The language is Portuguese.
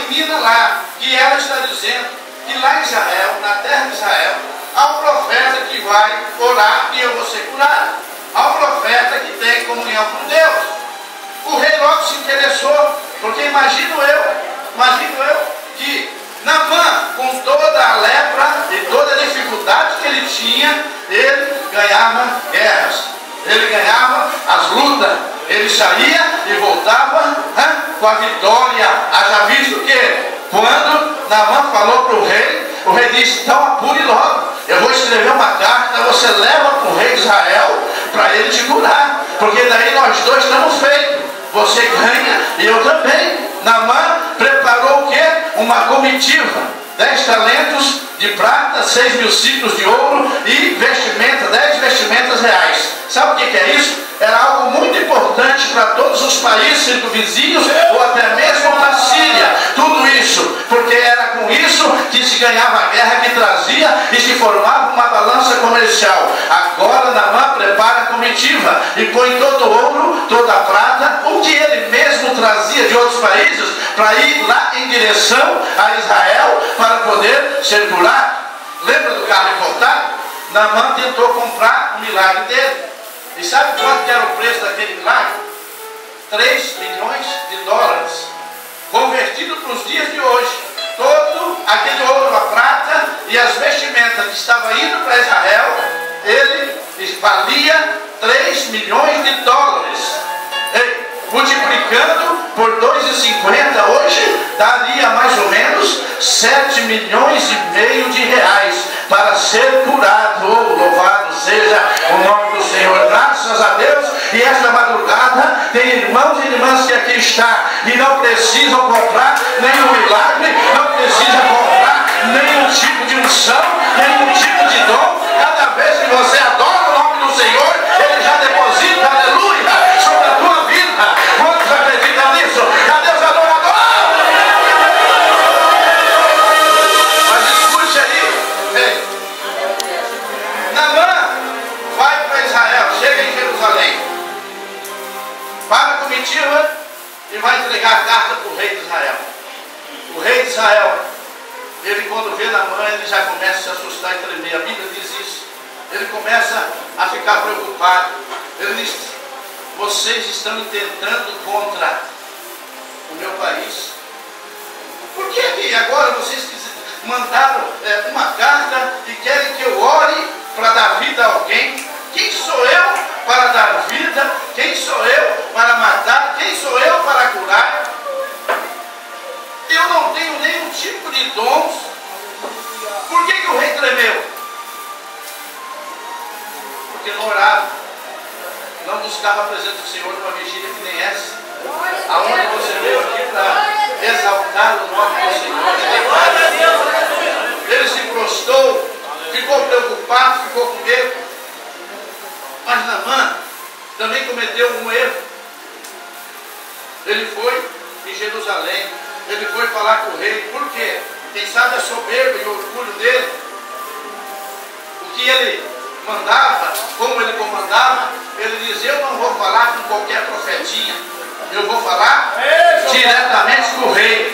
menina lá, que ela está dizendo que lá em Israel, na terra de Israel, há um profeta que vai orar e eu vou ser curado. Há um profeta que tem comunhão com Deus. O rei logo se interessou, porque imagino eu que Naamã, com toda a lepra e toda a dificuldade que ele tinha, ele ganhava guerras, ele ganhava as lutas, ele saía e voltava com a vitória. Haja visto que quando Naamã falou para o rei disse: então apure logo, eu vou escrever uma carta, você leva para o rei de Israel para ele te curar, porque daí nós dois estamos feitos, você ganha e eu também. Naamã preparou o que? Uma comitiva, 10 talentos de prata, 6.000 ciclos de ouro e vestimenta, 10 vestimentas reais. Sabe o que é isso? Era algo muito importante para todos os países circunvizinhos, ou até mesmo para a Síria. Tudo isso, porque era com isso que se ganhava a guerra, que trazia e se formava uma balança comercial. Agora Naamã prepara a comitiva e põe todo o ouro, toda a prata, o que ele mesmo trazia de outros países, para ir lá em direção a Israel para poder ser curado. Lembra do carro importado? Naamã tentou comprar o milagre dele. E sabe quanto era o preço daquele milagre? 3 milhões de dólares. Convertido para os dias de hoje, todo aquele ouro, a prata e as vestimentas que estava indo para Israel, ele valia 3 milhões de dólares. Multiplicando por 2,50 hoje, daria mais ou menos 7 milhões e meio de reais para ser curado. Oh, louvado seja o nome do Senhor, graças a Deus. E esta madrugada tem irmãos e irmãs que aqui estão e não precisam comprar nenhum milagre, não precisam comprar nenhum tipo de unção, nenhum tipo de dom. Cada vez que você adora o nome do Senhor, ele já deposita, aleluia, sobre a tua vida. Quantos acreditam nisso? Cadê os adoradores? Mas escute aí. Naamã vai para Israel, chega em Jerusalém, para a comitiva e vai entregar a carta para o rei de Israel. O rei de Israel, ele quando vê Naamã, ele já começa a se assustar e tremer. A Bíblia diz isso. Ele começa a ficar preocupado. Ele diz: vocês estão intentando contra o meu país. Por que agora vocês mandaram uma carta e querem que eu ore para dar vida a alguém? Quem sou eu para dar vida? Quem sou eu para matar? Quem sou eu para curar? Eu não tenho nenhum tipo de dons. Por que o rei tremeu? Porque não orava, não buscava a presença do Senhor numa vigília que nem essa, aonde você veio aqui para exaltar o nome do Senhor. Ele se prostrou, ficou preocupado, ficou com medo. Mas Naamã também cometeu um erro. Ele foi em Jerusalém, ele foi falar com o rei. Por quê? Quem sabe a soberba e o orgulho dele, o que ele mandava, como ele comandava, ele dizia: eu não vou falar com qualquer profetinha, eu vou falar diretamente com o rei.